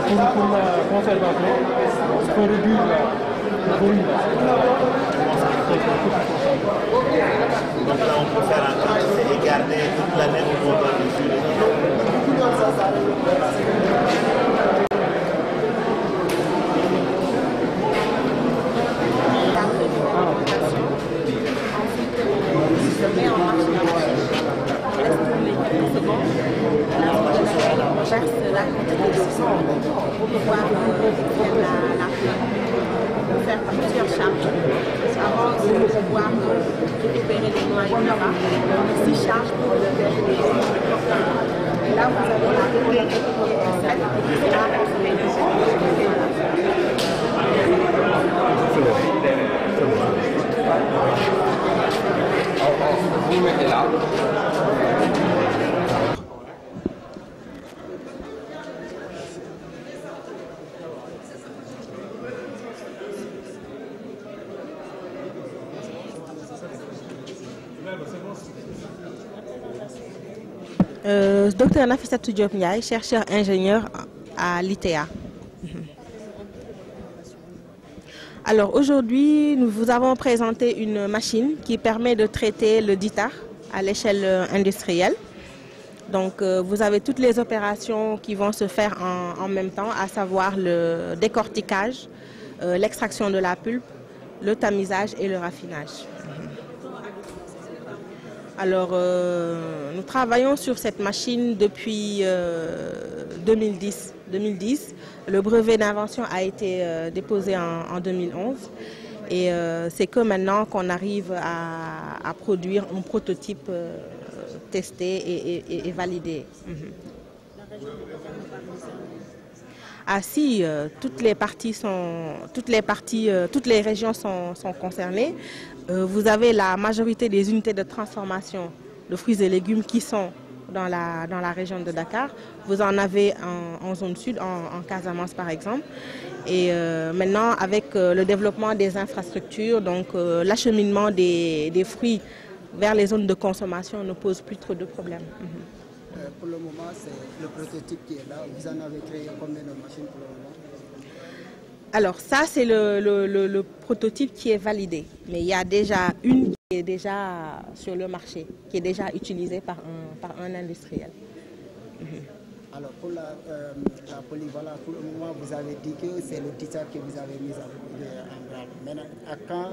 Pour la conservation, il faut réduire la volume. Donc là, on peut faire un transfert et garder toute l'année au moment du sujet. Je mets en marche la machine, je laisse tourner quelques secondes, à la fin de laquelle on verse la quantité de sang pour pouvoir faire la pour faire plusieurs charges avant de pouvoir récupérer les noyaux là-bas. Donc 6 charges pour le verre. Et là vous avez la collecte qui est faite et qui sera consommée. Vous mettez là. Docteur Nafissatou Diop Ndiaye, chercheur ingénieur à l'ITA. Alors aujourd'hui, nous vous avons présenté une machine qui permet de traiter le DITA à l'échelle industrielle. Donc vous avez toutes les opérations qui vont se faire en même temps, à savoir le décortiquage, l'extraction de la pulpe, le tamisage et le raffinage. Alors nous travaillons sur cette machine depuis 2010. Le brevet d'invention a été déposé en 2011 et c'est que maintenant qu'on arrive à produire un prototype testé et validé. Ah si, toutes les régions sont concernées. Vous avez la majorité des unités de transformation de fruits et légumes qui sont dans la région de Dakar. Vous en avez en zone sud, en Casamance par exemple. Et maintenant, avec le développement des infrastructures, donc l'acheminement des fruits vers les zones de consommation ne pose plus trop de problèmes. Pour le moment, c'est le prototype qui est là. Vous en avez créé combien de machines pour le moment? Alors ça, c'est le prototype qui est validé. Mais il y a déjà une qui est déjà sur le marché, qui est déjà utilisée par un industriel. Alors pour la polyvalence, pour le moment, vous avez dit que c'est le DITA que vous avez mis en branle. Maintenant, à quand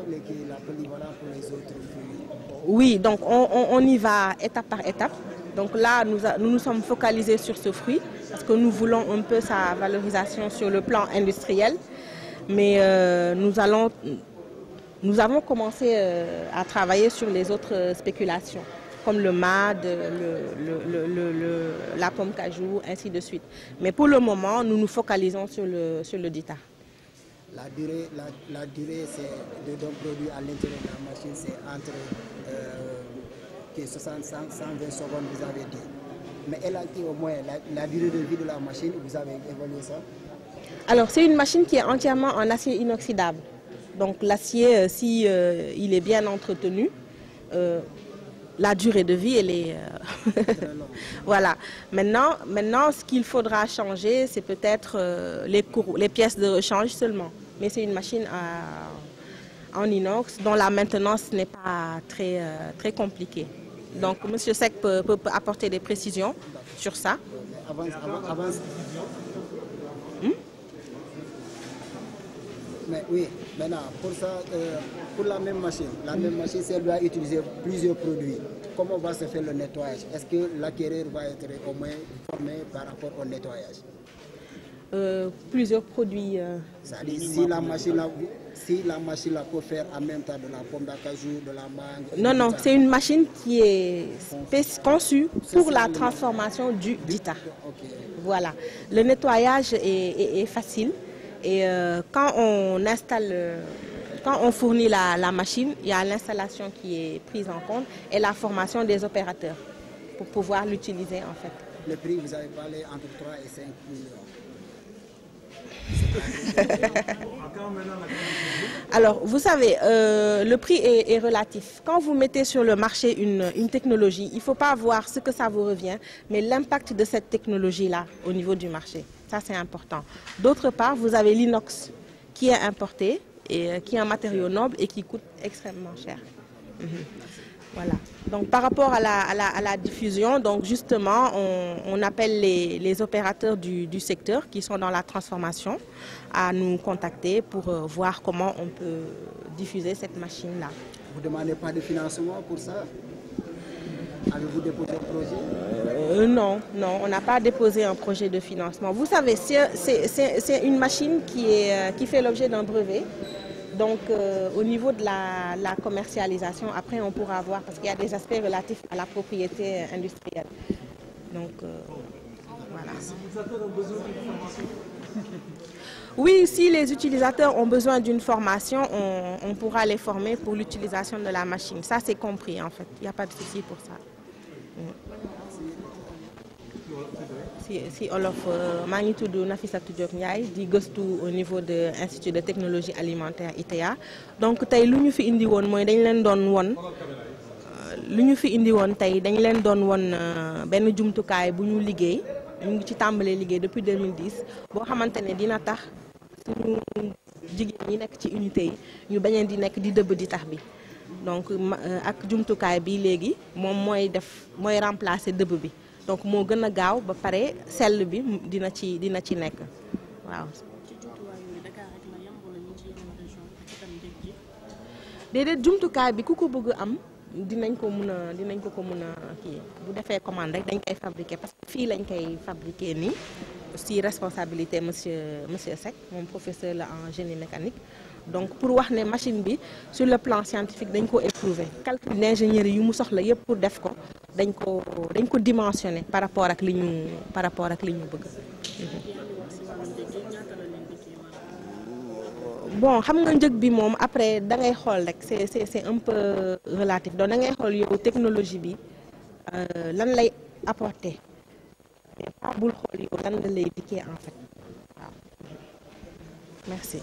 la polyvalence pour les autres fruits? Oui, donc on y va étape par étape. Donc là, nous sommes focalisés sur ce fruit parce que nous voulons un peu sa valorisation sur le plan industriel. Mais nous avons commencé à travailler sur les autres spéculations, comme le MAD, la pomme cajou, ainsi de suite. Mais pour le moment, nous nous focalisons sur le DITA. La durée d'un produit à l'intérieur de la machine, c'est entre 65 120 secondes, vous avez dit. Mais elle a dit au moins la durée de vie de la machine, vous avez évalué ça? Alors c'est une machine qui est entièrement en acier inoxydable. Donc l'acier, si il est bien entretenu, la durée de vie, elle est... Voilà. Maintenant, ce qu'il faudra changer, c'est peut-être les pièces de rechange seulement. Mais c'est une machine en inox dont la maintenance n'est pas très compliquée. Donc M. Seck peut apporter des précisions sur ça. Mais oui, maintenant, pour ça, pour la même machine, si elle doit utiliser plusieurs produits, comment va se faire le nettoyage? Est-ce que l'acquéreur va être au moins formé par rapport au nettoyage? Plusieurs produits. C'est-à-dire, si la machine peut faire en même temps de la pomme d'acajou, de la mangue... Non, c'est une machine qui est conçue pour la transformation du DITA. Okay. Voilà. Le nettoyage est facile. Et quand on fournit la machine, il y a l'installation qui est prise en compte et la formation des opérateurs pour pouvoir l'utiliser en fait. Le prix, vous avez parlé entre 3 et 5 millions. Alors, vous savez, le prix est relatif. Quand vous mettez sur le marché une technologie, il ne faut pas voir ce que ça vous revient, mais l'impact de cette technologie-là au niveau du marché. Ça, c'est important. D'autre part, vous avez l'inox qui est importé et qui est un matériau noble et qui coûte extrêmement cher. Voilà. Donc, par rapport à la diffusion, donc justement, on appelle les opérateurs du secteur qui sont dans la transformation à nous contacter pour voir comment on peut diffuser cette machine-là. Vous ne demandez pas de financement pour ça? Avez-vous déposé un projet? Non, on n'a pas déposé un projet de financement. Vous savez, c'est une machine qui fait l'objet d'un brevet. Donc, au niveau de la commercialisation, après, on pourra voir, parce qu'il y a des aspects relatifs à la propriété industrielle. Donc, voilà. Les utilisateurs ont besoin d'une formation. Oui, si les utilisateurs ont besoin d'une formation, on pourra les former pour l'utilisation de la machine. Ça, c'est compris, en fait. Il n'y a pas de souci pour ça. Si Olof maa ngi tudd Nafissatou Diop Ndiaye di gëstu au niveau de l'Institut de technologie alimentaire ITA. Donc tey lu ñu fi indi woon mooy dañ leen doon won benn jumtukaay bu ñu liggéey ñu ngi ci tàmbalee liggéey depuis 2010 boo xamante ne dina tax suñu jigéen ñi nekk ci unité yi ñu bañeen di nekk di dëbb di tax bi. Donc ak jumtukaay bi léegi moom mooy remplacer dëbb bi. Donc moo gën a gaaw ba pare sell bi dina ci nekk waaw. déedéet jumtukaay bi ku ko bëgg am dinañ ko mën a kii bu defee commande rek dañ koy fabriquer parce que fii lañ koy fabriquer nii si responsabilité monsieur Seck moom professeur la en génie mécanique. Donc pour wax ne machine bi sur le plan scientifique dañ ko éprouver calcul d'ingénierie yu mu soxla yëpp pour def ko dañ ko dimensionner par rapport ak li ñu bëgg. Bon xam nga njëg bi moom après da ngay xool rek c'est un peu relatif donc da ngay xool yow technologie bi lan lay apporter mais pas bul xool yow lan la lay dikkee en fait waaw. Merci.